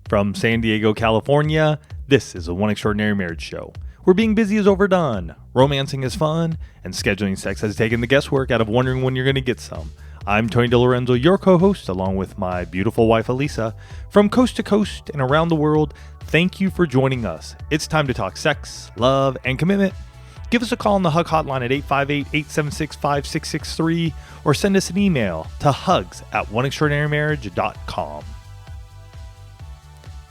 From San Diego, California, this is the One Extraordinary Marriage Show, where being busy is overdone, romancing is fun, and scheduling sex has taken the guesswork out of wondering when you're going to get some. I'm Tony DeLorenzo, your co-host, along with my beautiful wife, Elisa. From coast to coast and around the world, thank you for joining us. It's time to talk sex, love, and commitment. Give us a call on the Hug Hotline at 858-876-5663 or send us an email to hugs@oneextraordinarymarriage.com.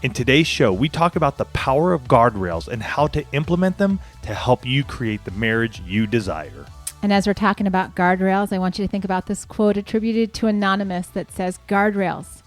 In today's show, we talk about the power of guardrails and how to implement them to help you create the marriage you desire. And as we're talking about guardrails, I want you to think about this quote attributed to Anonymous that says, "Guardrails,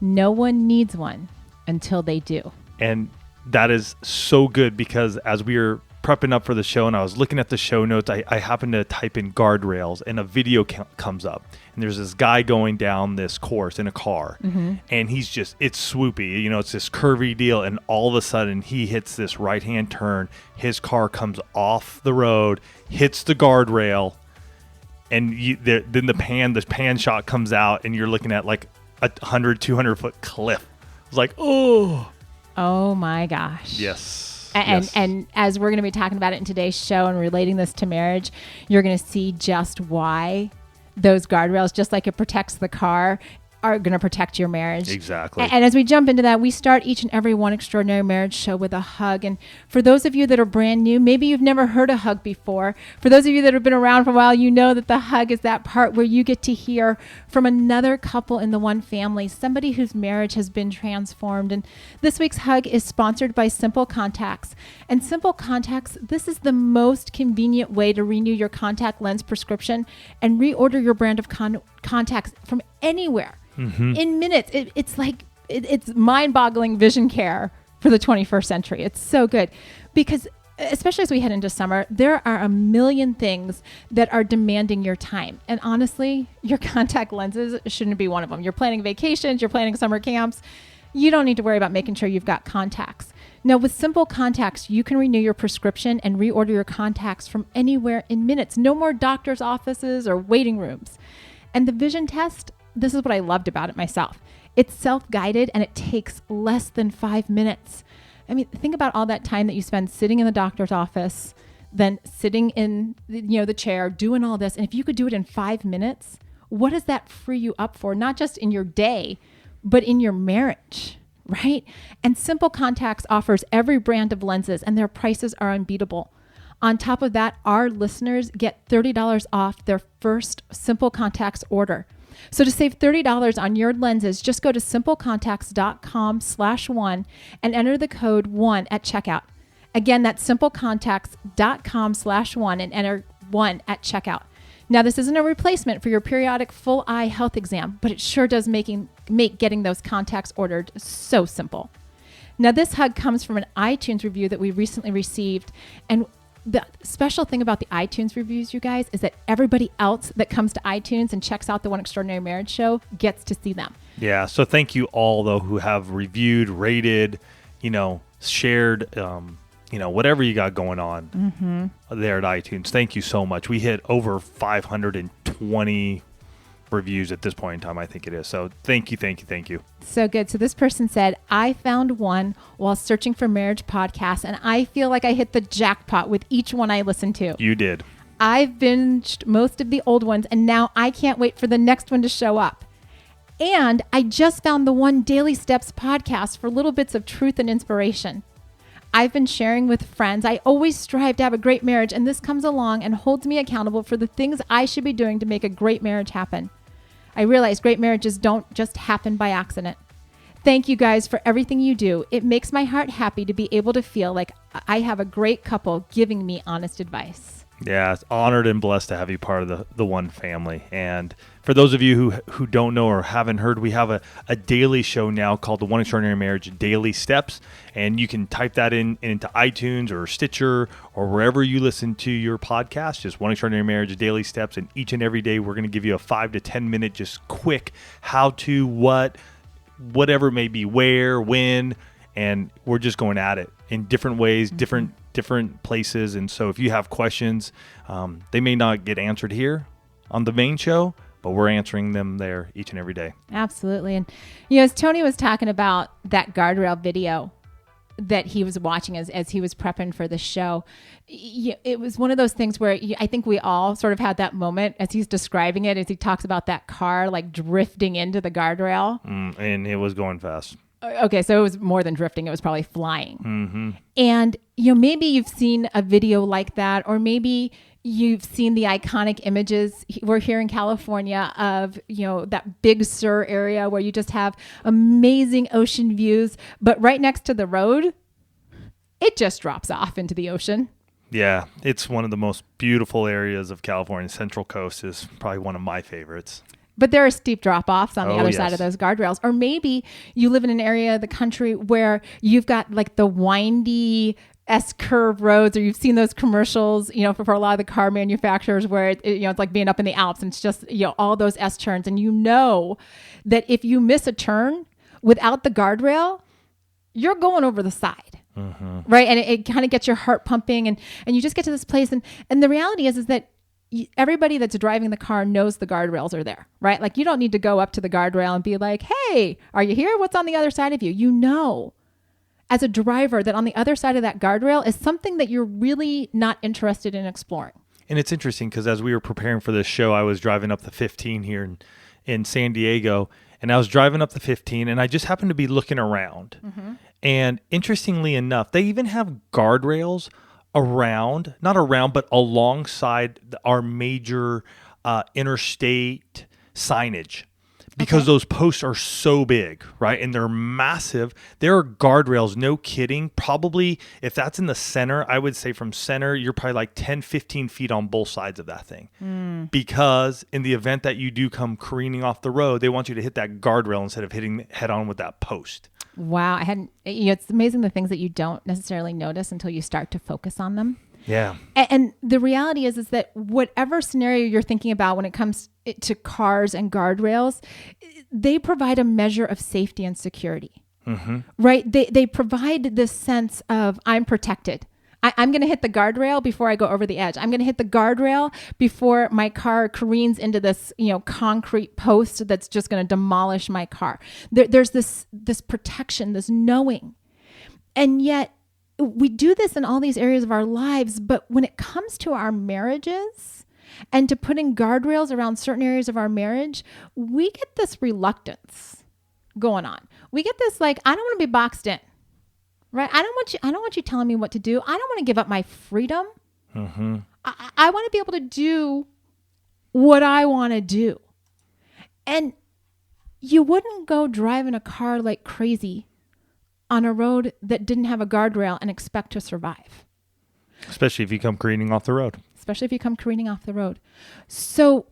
no one needs one until they do." And that is so good because as we are prepping up for the show and I was looking at the show notes, I happened to type in guardrails and a video comes up. And there's this guy going down this course in a car. Mm-hmm. And it's swoopy. You know, it's this curvy deal. And all of a sudden he hits this right-hand turn. His car comes off the road, hits the guardrail. And then the pan shot comes out and you're looking at like a 100, 200 foot cliff. It's like, oh my gosh. Yes. And as we're going to be talking about it in today's show and relating this to marriage, you're going to see just why those guardrails, just like it protects the car, are going to protect your marriage. Exactly. And as we jump into that, we start each and every One Extraordinary Marriage show with a hug. And for those of you that are brand new, maybe you've never heard a hug before. For those of you that have been around for a while, you know that the hug is that part where you get to hear from another couple in the one family, somebody whose marriage has been transformed. And this week's hug is sponsored by Simple Contacts. And Simple Contacts, this is the most convenient way to renew your contact lens prescription and reorder your brand of contacts from anywhere. Mm-hmm. In minutes. It's mind-boggling vision care for the 21st century. It's so good because especially as we head into summer, there are a million things that are demanding your time. And honestly, your contact lenses shouldn't be one of them. You're planning vacations, you're planning summer camps. You don't need to worry about making sure you've got contacts. Now, with Simple Contacts, you can renew your prescription and reorder your contacts from anywhere in minutes. No more doctor's offices or waiting rooms. And the vision test, this is what I loved about it myself. It's self-guided and it takes less than 5 minutes. I mean, think about all that time that you spend sitting in the doctor's office, then sitting in the chair, doing all this. And if you could do it in 5 minutes, what does that free you up for? Not just in your day, but in your marriage, right? And Simple Contacts offers every brand of lenses and their prices are unbeatable. On top of that, our listeners get $30 off their first Simple Contacts order. So to save $30 on your lenses, just go to simplecontacts.com/one and enter the code 1 at checkout. Again, that's simplecontacts.com/one and enter 1 at checkout. Now, this isn't a replacement for your periodic full eye health exam, but it sure does make getting those contacts ordered so simple. Now, this hug comes from an iTunes review that we recently received, and the special thing about the iTunes reviews, you guys, is that everybody else that comes to iTunes and checks out the One Extraordinary Marriage show gets to see them. Yeah. So thank you all, though, who have reviewed, rated, shared, whatever you got going on there at iTunes. Thank you so much. We hit over 520 reviews at this point in time, I think it is. So thank you. So good. So this person said, I found one while searching for marriage podcasts, and I feel like I hit the jackpot with each one I listened to. You did. I've binged most of the old ones, and now I can't wait for the next one to show up. And I just found the One Daily Steps podcast for little bits of truth and inspiration. I've been sharing with friends. I always strive to have a great marriage, and this comes along and holds me accountable for the things I should be doing to make a great marriage happen. I realize great marriages don't just happen by accident. Thank you guys for everything you do. It makes my heart happy to be able to feel like I have a great couple giving me honest advice. Yeah, it's honored and blessed to have you part of the One family. And for those of you who don't know or haven't heard, we have a daily show now called the One Extraordinary Marriage Daily Steps. And you can type that into iTunes or Stitcher or wherever you listen to your podcast, just One Extraordinary Marriage Daily Steps. And each and every day, we're going to give you a 5 to 10 minute, just quick how to, whatever it may be, where, when, and we're just going at it in different ways, different places. And so if you have questions, they may not get answered here on the main show, but we're answering them there each and every day. Absolutely. And, as Tony was talking about that guardrail video that he was watching as he was prepping for the show, it was one of those things where I think we all sort of had that moment as he's describing it, as he talks about that car like drifting into the guardrail. And it was going fast. Okay, so it was more than drifting. It was probably flying. Mm-hmm. And, maybe you've seen a video like that, or maybe you've seen the iconic images. We're here in California of, that Big Sur area where you just have amazing ocean views, but right next to the road, it just drops off into the ocean. Yeah, it's one of the most beautiful areas of California. Central Coast is probably one of my favorites. But there are steep drop-offs on the other yes. side of those guardrails. Or maybe you live in an area of the country where you've got like the windy S-curve roads, or you've seen those commercials, for a lot of the car manufacturers where it's like being up in the Alps, and it's just, all those S-turns. And that if you miss a turn without the guardrail, you're going over the side. Mm-hmm. Right? And it kind of gets your heart pumping, and you just get to this place. And the reality is that everybody that's driving the car knows the guardrails are there, right? Like, you don't need to go up to the guardrail and be like, hey, are you here? What's on the other side of you? As a driver, that on the other side of that guardrail is something that you're really not interested in exploring. And it's interesting because as we were preparing for this show, I was driving up the 15 here in San Diego, and I was driving up the 15, and I just happened to be looking around. Mm-hmm. And interestingly enough, they even have guardrails not around, but alongside our major interstate signage, because those posts are so big, right? And they're massive. There are guardrails, no kidding. Probably if that's in the center, I would say from center, you're probably like 10, 15 feet on both sides of that thing. Because in the event that you do come careening off the road, they want you to hit that guardrail instead of hitting head on with that post. Wow. It's amazing the things that you don't necessarily notice until you start to focus on them. Yeah. And the reality is that whatever scenario you're thinking about when it comes to cars and guardrails, they provide a measure of safety and security, right? They provide this sense of, I'm protected. I'm going to hit the guardrail before I go over the edge. I'm going to hit the guardrail before my car careens into this, concrete post that's just going to demolish my car. There's this protection, this knowing. And yet we do this in all these areas of our lives. But when it comes to our marriages and to putting guardrails around certain areas of our marriage, we get this reluctance going on. We get this, like, I don't want to be boxed in. Right? I don't want you telling me what to do. I don't want to give up my freedom. Mm-hmm. I want to be able to do what I want to do. And you wouldn't go driving a car like crazy on a road that didn't have a guardrail and expect to survive. Especially if you come careening off the road. So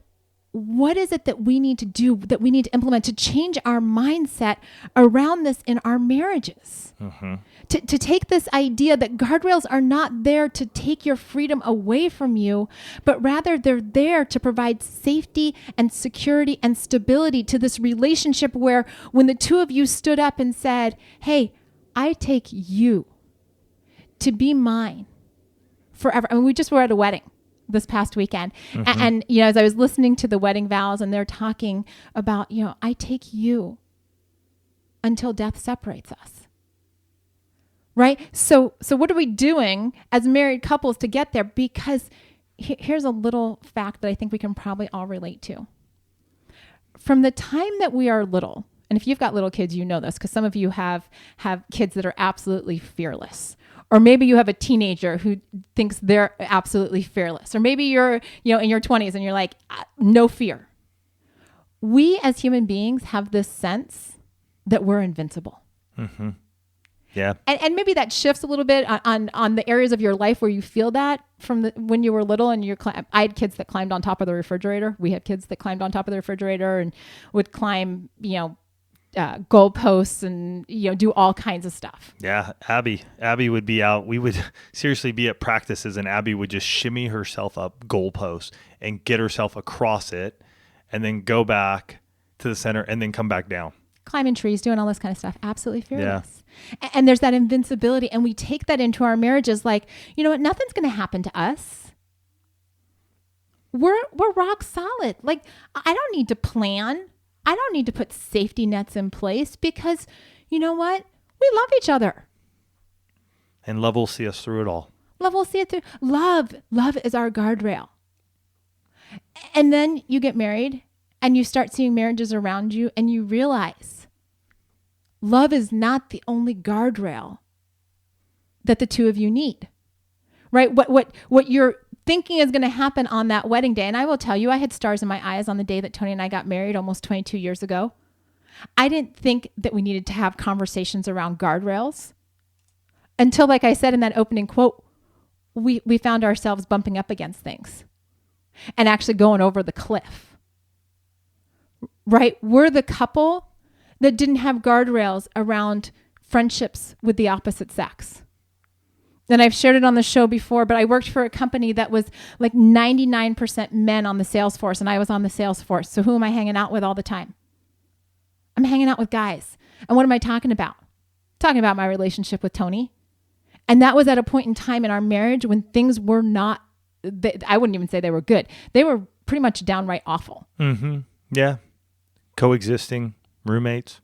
what is it that we need to do, that we need to implement to change our mindset around this in our marriages? Mm-hmm. To take this idea that guardrails are not there to take your freedom away from you, but rather they're there to provide safety and security and stability to this relationship where when the two of you stood up and said, hey, I take you to be mine forever. I mean, we just were at a wedding this past weekend. Mm-hmm. And as I was listening to the wedding vows, and they're talking about, I take you until death separates us. Right? So what are we doing as married couples to get there? Because here's a little fact that I think we can probably all relate to. From the time that we are little, and if you've got little kids, you know this, because some of you have kids that are absolutely fearless. Or maybe you have a teenager who thinks they're absolutely fearless. Or maybe you're, in your 20s and you're like, no fear. We as human beings have this sense that we're invincible. Mm-hmm. Yeah. And maybe that shifts a little bit on the areas of your life where you feel that from when you were little and I had kids that climbed on top of the refrigerator. We had kids that climbed on top of the refrigerator and would climb, goalposts and, do all kinds of stuff. Yeah. Abby would be out. We would seriously be at practices and Abby would just shimmy herself up goalposts and get herself across it and then go back to the center and then come back down. Climbing trees, doing all this kind of stuff. Absolutely fearless. Yeah. And there's that invincibility. And we take that into our marriages like, you know what? Nothing's going to happen to us. we're rock solid. Like, I don't need to plan. I don't need to put safety nets in place because you know what? We love each other. And love will see us through it all. Love will see it through. Love is our guardrail. And then you get married and you start seeing marriages around you and you realize love is not the only guardrail that the two of you need, right? What you're thinking is going to happen on that wedding day. And I will tell you, I had stars in my eyes on the day that Tony and I got married almost 22 years ago. I didn't think that we needed to have conversations around guardrails until, like I said in that opening quote, we found ourselves bumping up against things and actually going over the cliff, right? We're the couple that didn't have guardrails around friendships with the opposite sex. And I've shared it on the show before, but I worked for a company that was like 99% men on the sales force, and I was on the sales force. So who am I hanging out with all the time? I'm hanging out with guys. And what am I talking about? Talking about my relationship with Tony. And that was at a point in time in our marriage when things were not, I wouldn't even say they were good. They were pretty much downright awful. Mm-hmm. Yeah. Coexisting, roommates.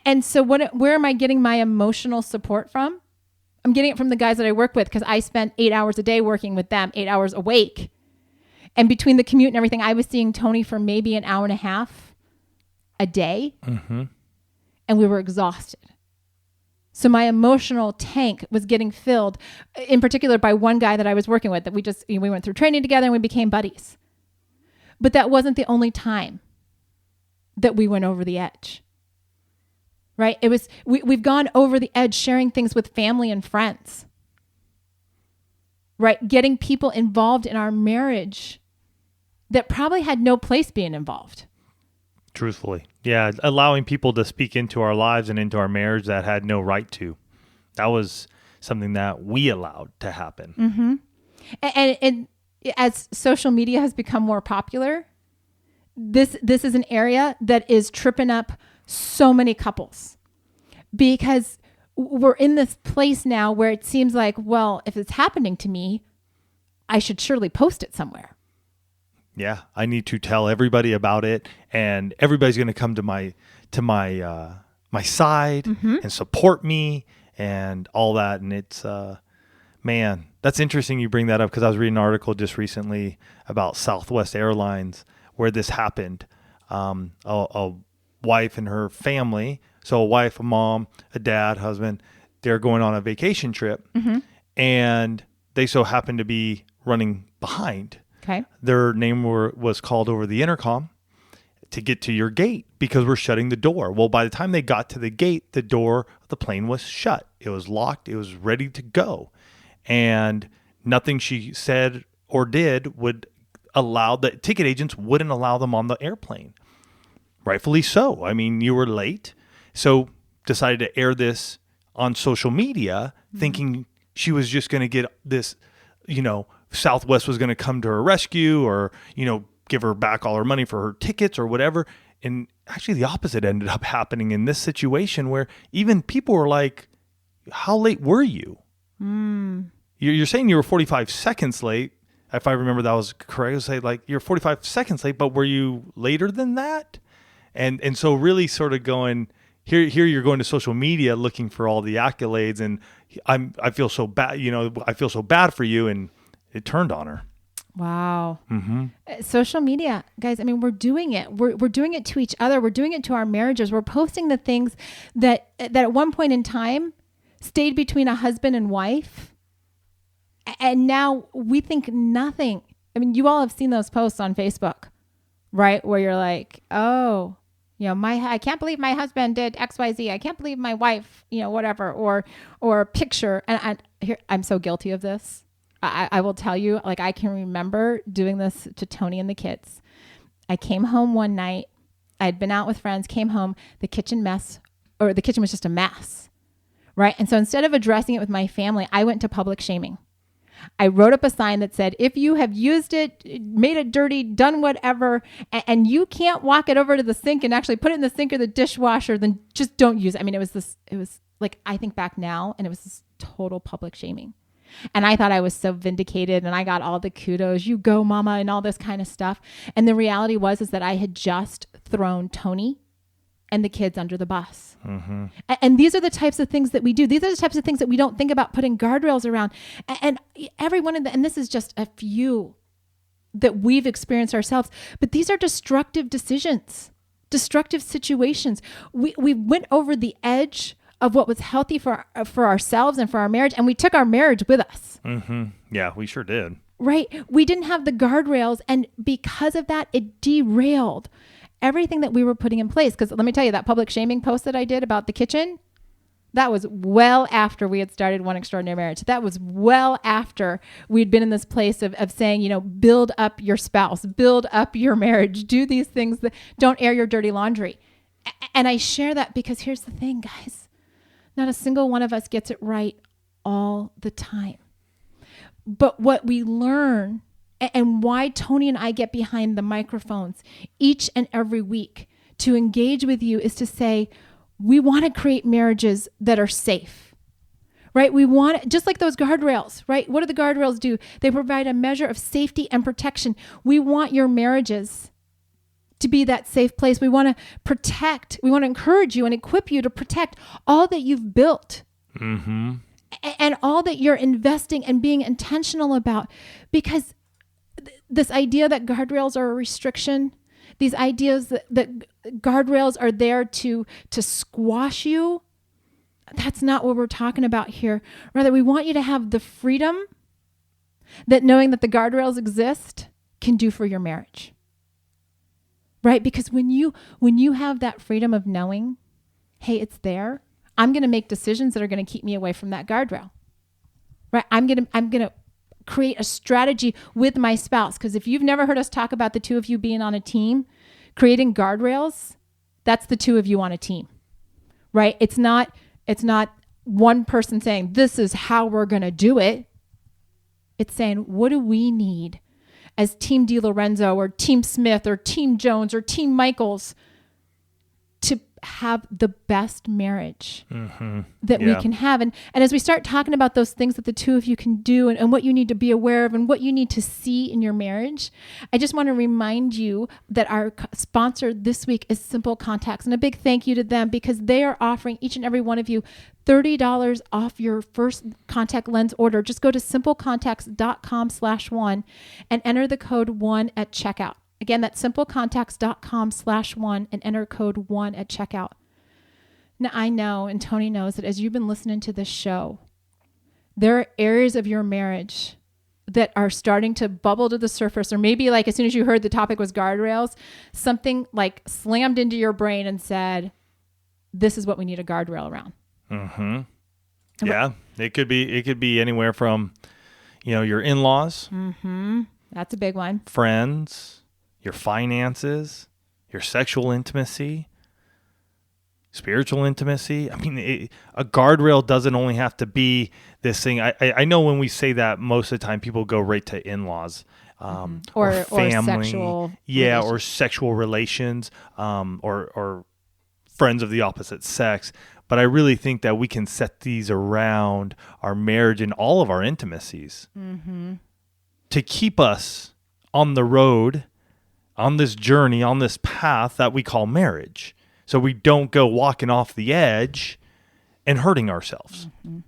And so where am I getting my emotional support from? I'm getting it from the guys that I work with because I spent 8 hours a day working with them, 8 hours awake. And between the commute and everything, I was seeing Tony for maybe an hour and a half a day. Mm-hmm. And we were exhausted. So my emotional tank was getting filled, in particular by one guy that I was working with that we went through training together and we became buddies. But that wasn't the only time that we went over the edge. Right? It was, we've gone over the edge sharing things with family and friends. Right? Getting people involved in our marriage that probably had no place being involved. Truthfully. Yeah. Allowing people to speak into our lives and into our marriage that had no right to. That was something that we allowed to happen. Mm-hmm. And as social media has become more popular, this is an area that is tripping up so many couples because we're in this place now where it seems like, well, if it's happening to me, I should surely post it somewhere. Yeah, I need to tell everybody about it, and everybody's going to come to my side Mm-hmm. and support me and all that. And it's man, that's interesting you bring that up because I was reading an article just recently about Southwest Airlines where this happened. A wife and her family, so a wife, a mom, a dad, husband, they're going on a vacation trip, Mm-hmm. and they so happen to be running behind. Okay. Their name was called over the intercom to get to your gate because we're shutting the door. Well, by the time they got to the gate, the door of the plane was shut. It was locked. It was ready to go. And nothing she said or did would allow, the ticket agents wouldn't allow them on the airplane. Rightfully so. I mean, you were late. So decided to air this on social media, thinking she was just going to get this, Southwest was going to come to her rescue or, give her back all her money for her tickets or whatever. And actually the opposite ended up happening in this situation where even people were like, how late were you? You're saying you were 45 seconds late. If I remember that was correct, I would say like you're 45 seconds late, but were you later than that? And so really sort of going, here you're going to social media looking for all the accolades, and I feel so bad, I feel so bad for you, and it turned on her. Wow. Mm-hmm. Social media, guys, I mean, we're doing it. We're doing it to each other. We're doing it to our marriages. We're posting the things that at one point in time stayed between a husband and wife. And now we think nothing. I mean, you all have seen those posts on Facebook, right? Where you're like, oh, I can't believe my husband did XYZ. I can't believe my wife, whatever, or a picture. And I'm so guilty of this. I will tell you, like, I can remember doing this to Tony and the kids. I came home one night. I'd been out with friends, came home, the kitchen was just a mess, right? And so instead of addressing it with my family, I went to public shaming. I wrote up a sign that said, if you have used it, made it dirty, done whatever, and you can't walk it over to the sink and actually put it in the sink or the dishwasher, then just don't use it. I mean, it was like, I think back now, and it was this total public shaming. And I thought I was so vindicated and I got all the kudos, you go mama, and all this kind of stuff. And the reality was is that I had just thrown Tony and the kids under the bus. Mm-hmm. And these are the types of things that we do. These are the types of things that we don't think about putting guardrails around. And every one of them, and this is just a few that we've experienced ourselves, but these are destructive decisions, destructive situations. We went over the edge of what was healthy for ourselves and for our marriage, and we took our marriage with us. Mm-hmm. Yeah, we sure did. Right? We didn't have the guardrails, and because of that, it derailed everything that we were putting in place. Because let me tell you, that public shaming post that I did about the kitchen, that was well after we had started One Extraordinary Marriage. That was well after we'd been in this place of saying, build up your spouse, build up your marriage, do these things, don't air your dirty laundry. And I share that because here's the thing, guys. Not a single one of us gets it right all the time. But what we learn and why Tony and I get behind the microphones each and every week to engage with you is to say, we want to create marriages that are safe, right? We want, just like those guardrails, right? What do the guardrails do? They provide a measure of safety and protection. We want your marriages to be that safe place. We want to protect, we want to encourage you and equip you to protect all that you've built. Mm-hmm. And all that you're investing and being intentional about, because this idea that guardrails are a restriction, these ideas that guardrails are there to squash you, that's not what we're talking about here. Rather, we want you to have the freedom that knowing that the guardrails exist can do for your marriage. Right? Because when you have that freedom of knowing, hey, it's there, I'm going to make decisions that are going to keep me away from that guardrail. Right? I'm going to create a strategy with my spouse. Because if you've never heard us talk about the two of you being on a team, creating guardrails, that's the two of you on a team. Right? It's not one person saying, this is how we're going to do it. It's saying, what do we need as Team DiLorenzo or Team Smith or Team Jones or Team Michaels to have the best marriage that we can have. And as we start talking about those things that the two of you can do and what you need to be aware of and what you need to see in your marriage, I just want to remind you that our sponsor this week is Simple Contacts. And a big thank you to them because they are offering each and every one of you $30 off your first contact lens order. Just go to simplecontacts.com/1 and enter the code 1 at checkout. Again, that's simplecontacts.com/1 and enter code 1 at checkout. Now, I know, and Tony knows, that as you've been listening to this show, there are areas of your marriage that are starting to bubble to the surface, or maybe like as soon as you heard the topic was guardrails, something like slammed into your brain and said, this is what we need a guardrail around. Mm-hmm. Yeah, it could be anywhere from, your in-laws. Mm-hmm. That's a big one. Friends. Your finances, your sexual intimacy, spiritual intimacy. I mean, a guardrail doesn't only have to be this thing. I know when we say that, most of the time people go right to in-laws or family, or sexual or sexual relations, or friends of the opposite sex. But I really think that we can set these around our marriage and all of our intimacies to keep us on the road, on this journey, on this path that we call marriage. So we don't go walking off the edge and hurting ourselves. Mm-hmm.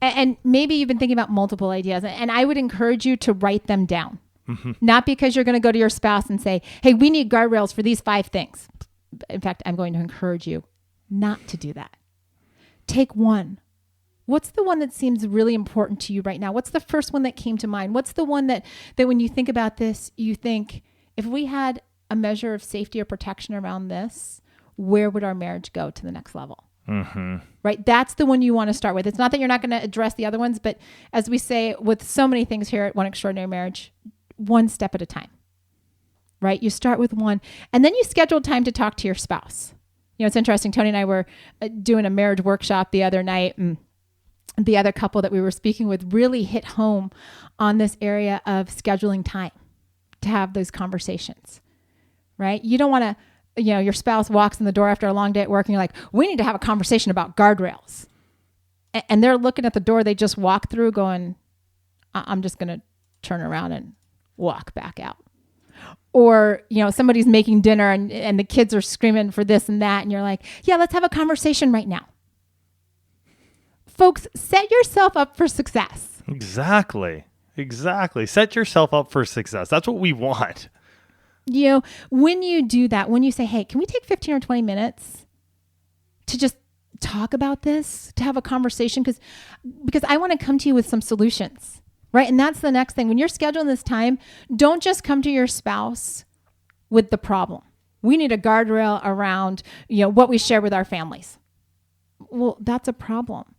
And maybe you've been thinking about multiple ideas, and I would encourage you to write them down. Mm-hmm. Not because you're going to go to your spouse and say, hey, we need guardrails for these 5 things. In fact, I'm going to encourage you not to do that. Take one. What's the one that seems really important to you right now? What's the first one that came to mind? What's the one that when you think about this, you think, if we had a measure of safety or protection around this, where would our marriage go to the next level? Mm-hmm. Right? That's the one you want to start with. It's not that you're not going to address the other ones, but as we say with so many things here at One Extraordinary Marriage, one step at a time. Right? You start with one, and then you schedule time to talk to your spouse. It's interesting. Tony and I were doing a marriage workshop the other night, and the other couple that we were speaking with really hit home on this area of scheduling time to have those conversations, right? You don't want to, your spouse walks in the door after a long day at work and you're like, we need to have a conversation about guardrails. And they're looking at the door they just walked through going, I'm just going to turn around and walk back out. Or, somebody's making dinner and the kids are screaming for this and that. And you're like, yeah, let's have a conversation right now. Folks, set yourself up for success. Exactly. Set yourself up for success. That's what we want. When you do that, when you say, hey, can we take 15 or 20 minutes to just talk about this, to have a conversation? Because I want to come to you with some solutions. Right. And that's the next thing. When you're scheduling this time, don't just come to your spouse with the problem. We need a guardrail around, what we share with our families. Well, that's a problem.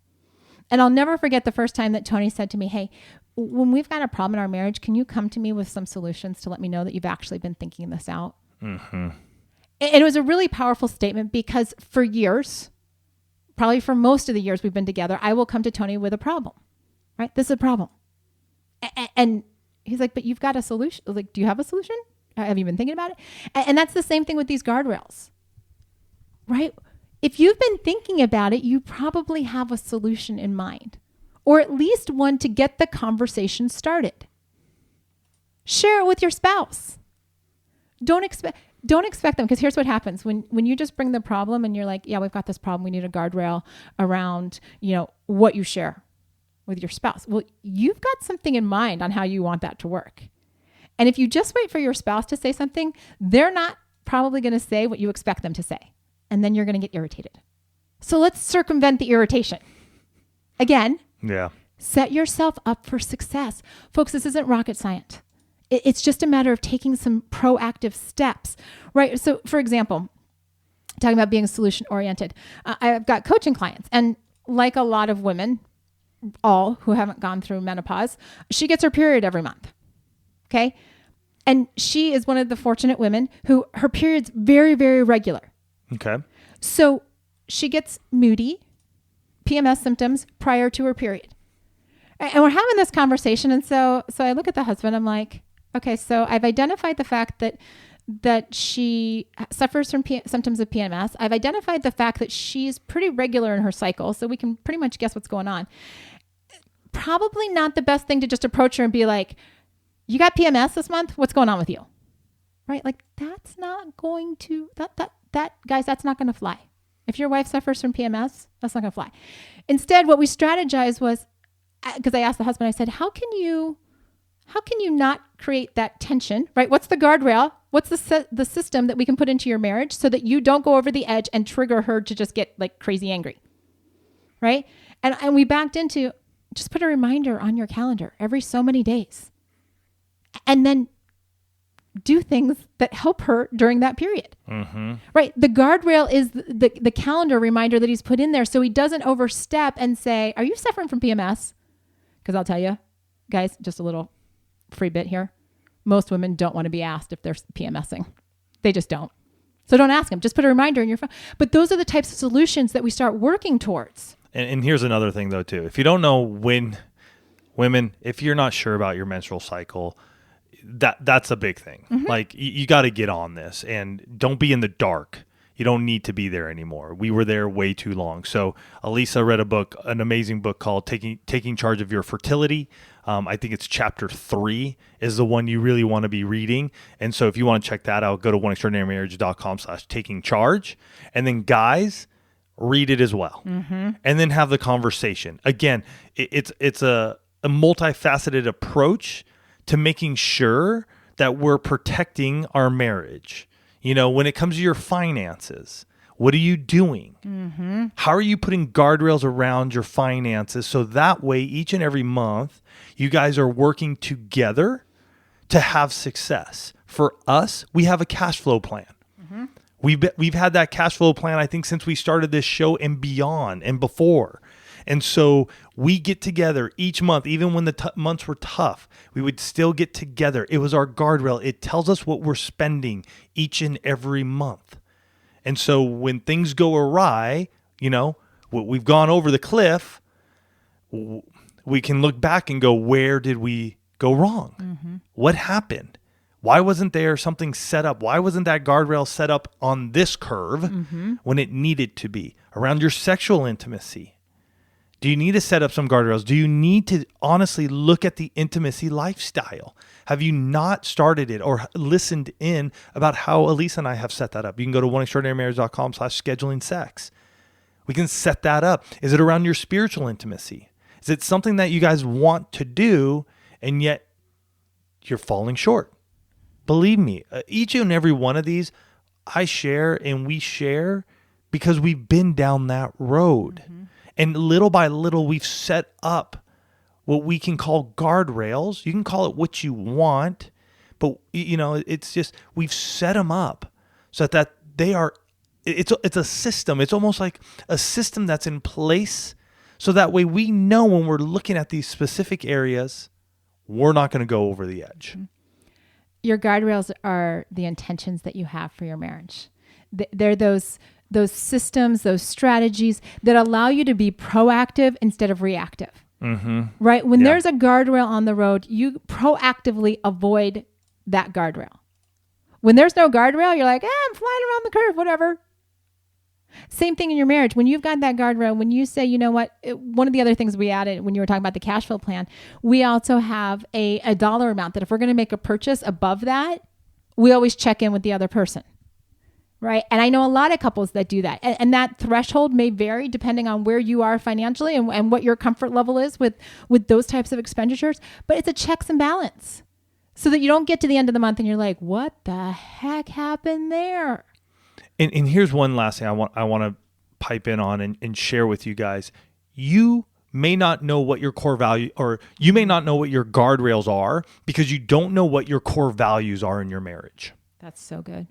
And I'll never forget the first time that Tony said to me, hey, when we've got a problem in our marriage, can you come to me with some solutions to let me know that you've actually been thinking this out? Mm-hmm. And it was a really powerful statement because for years, probably for most of the years we've been together, I will come to Tony with a problem. Right. This is a problem. And he's like, but you've got a solution. Like, do you have a solution? Have you been thinking about it? And that's the same thing with these guardrails, right? If you've been thinking about it, you probably have a solution in mind, or at least one to get the conversation started. Share it with your spouse. Don't expect them, because here's what happens when you just bring the problem and you're like, yeah, we've got this problem. We need a guardrail around, what you share with your spouse. Well, you've got something in mind on how you want that to work. And if you just wait for your spouse to say something, they're not probably going to say what you expect them to say. And then you're going to get irritated. So let's circumvent the irritation. Again, set yourself up for success. Folks, this isn't rocket science. It's just a matter of taking some proactive steps, right? So for example, talking about being solution oriented, I've got coaching clients, and like a lot of women, all who haven't gone through menopause, she gets her period every month. Okay. And she is one of the fortunate women who her period's very, very regular. Okay. So she gets moody, PMS symptoms prior to her period. And we're having this conversation. And so I look at the husband, I'm like, okay, so I've identified the fact that she suffers from symptoms of PMS. I've identified the fact that she's pretty regular in her cycle, so we can pretty much guess what's going on. Probably not the best thing to just approach her and be like, you got PMS this month? What's going on with you? Right? Like, that's not going to, guys, that's not going to fly. If your wife suffers from PMS, that's not going to fly. Instead, what we strategized was, because I asked the husband, I said, how can you not create that tension, right? What's the guardrail? What's the system that we can put into your marriage so that you don't go over the edge and trigger her to just get like crazy angry, right? And we backed into, just put a reminder on your calendar every so many days. And then do things that help her during that period, right? The guardrail is the calendar reminder that he's put in there so he doesn't overstep and say, are you suffering from PMS? Because I'll tell you, guys, just a little free bit here. Most women don't want to be asked if they're PMSing. They just don't. So don't ask them. Just put a reminder in your phone. But those are the types of solutions that we start working towards. And here's another thing, though, too. If you don't know women, if you're not sure about your menstrual cycle, that's a big thing. Like, you got to get on this and don't be in the dark. You don't need to be there anymore. We were there way too long. So Elisa read an amazing book called Taking Charge of Your Fertility. I think it's chapter 3 is the one you really want to be reading. And so if you want to check that out, go to oneextraordinarymarriage.com/taking-charge. And then guys, read it as well. And then have the conversation. Again, it's a multifaceted approach to making sure that we're protecting our marriage. When it comes to your finances, what are you doing? How are you putting guardrails around your finances so that way each and every month you guys are working together to have success? For us, we have a cash flow plan. We've had that cash flow plan, I think, since we started this show and beyond and before. And so we get together each month, even when the months were tough, we would still get together. It was our guardrail. It tells us what we're spending each and every month. And so when things go awry, we've gone over the cliff, we can look back and go, where did we go wrong? What happened? Why wasn't there something set up? Why wasn't that guardrail set up on this curve when it needed to be? Around your sexual intimacy. Do you need to set up some guardrails? Do you need to honestly look at the intimacy lifestyle? Have you not started it or listened in about how Elisa and I have set that up? You can go to oneextraordinarymarriage.com/scheduling sex. We can set that up. Is it around your spiritual intimacy? Is it something that you guys want to do and yet you're falling short? Believe me, each and every one of these I share and we share because we've been down that road. Mm-hmm. And little by little, we've set up what we can call guardrails. You can call it what you want, but it's just, we've set them up so that they are, it's a system. It's almost like a system that's in place. So that way we know when we're looking at these specific areas, we're not going to go over the edge. Your guardrails are the intentions that you have for your marriage. They're those systems, those strategies that allow you to be proactive instead of reactive. Mm-hmm. Right? When there's a guardrail on the road, you proactively avoid that guardrail. When there's no guardrail, you're like, I'm flying around the curve, whatever. Same thing in your marriage. When you've got that guardrail, when you say, you know what, one of the other things we added when you were talking about the cash flow plan, we also have a dollar amount that if we're going to make a purchase above that, we always check in with the other person. Right. And I know a lot of couples that do that. And that threshold may vary depending on where you are financially and what your comfort level is with those types of expenditures. But it's a checks and balance so that you don't get to the end of the month and you're like, what the heck happened there? And here's one last thing I want to pipe in on and share with you guys. You may not know what your core value, or you may not know what your guardrails are because you don't know what your core values are in your marriage. That's so good.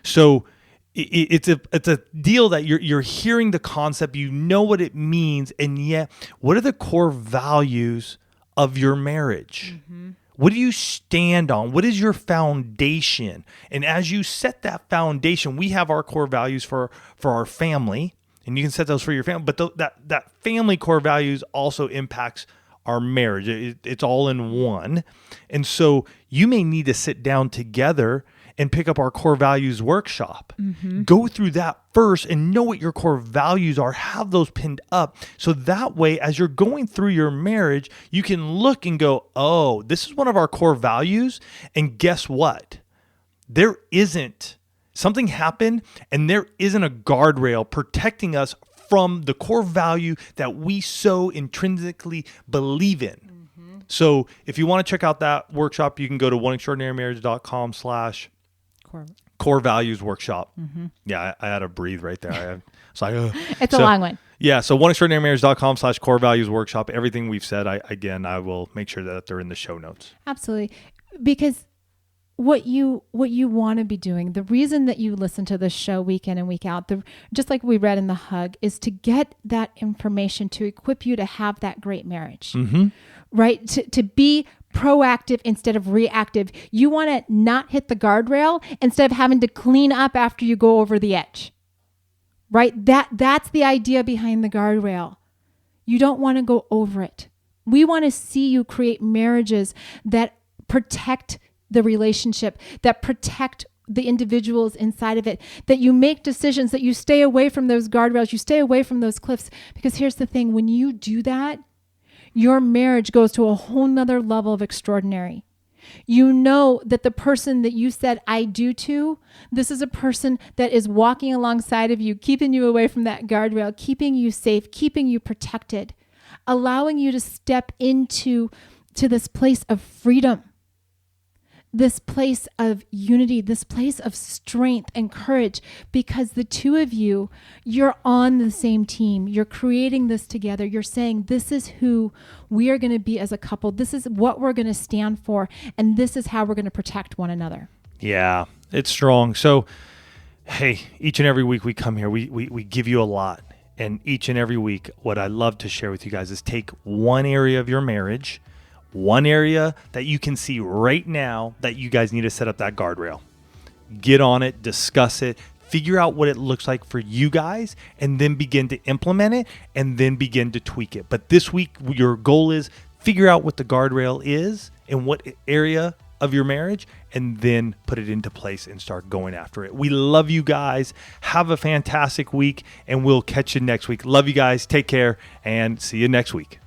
So it's a deal that you're hearing the concept, you know what it means, and yet what are the core values of your marriage? Mm-hmm. What do you stand on? What is your foundation? And as you set that foundation, we have our core values for our family, and you can set those for your family, but that family core values also impacts our marriage. It's all in one. And so you may need to sit down together and pick up our core values workshop. Mm-hmm. Go through that first and know what your core values are. Have those pinned up. So that way, as you're going through your marriage, you can look and go, oh, this is one of our core values. And guess what? There isn't something happened and there isn't a guardrail protecting us from the core value that we so intrinsically believe in. Mm-hmm. So if you want to check out that workshop, you can go to oneextraordinarymarriage.com/core values workshop. Mm-hmm. Yeah, I had to breathe right there. It's like, it's a long one. Yeah. So oneextraordinarymarriage.com/core values workshop. Everything we've said, I will make sure that they're in the show notes. Absolutely. Because what you want to be doing, the reason that you listen to this show week in and week out, just like we read in the hug, is to get that information to equip you to have that great marriage, mm-hmm. right? To be proactive instead of reactive. You want to not hit the guardrail instead of having to clean up after you go over the edge, right? That's the idea behind the guardrail. You don't want to go over it. We want to see you create marriages that protect the relationship, that protect the individuals inside of it, that you make decisions, that you stay away from those guardrails, you stay away from those cliffs. Because here's the thing, when you do that, your marriage goes to a whole nother level of extraordinary. You know that the person that you said I do to, this is a person that is walking alongside of you, keeping you away from that guardrail, keeping you safe, keeping you protected, allowing you to step into this place of freedom, this place of unity, this place of strength and courage, because the two of you, you're on the same team. You're creating this together. You're saying, this is who we are going to be as a couple. This is what we're going to stand for. And this is how we're going to protect one another. Yeah, it's strong. So, hey, each and every week we come here, we give you a lot. And each and every week, what I love to share with you guys is take one area of your marriage, one area that you can see right now that you guys need to set up that guardrail. Get on it, discuss it, figure out what it looks like for you guys, and then begin to implement it and then begin to tweak it. But this week, your goal is figure out what the guardrail is and what area of your marriage and then put it into place and start going after it. We love you guys. Have a fantastic week, and we'll catch you next week. Love you guys. Take care, and see you next week.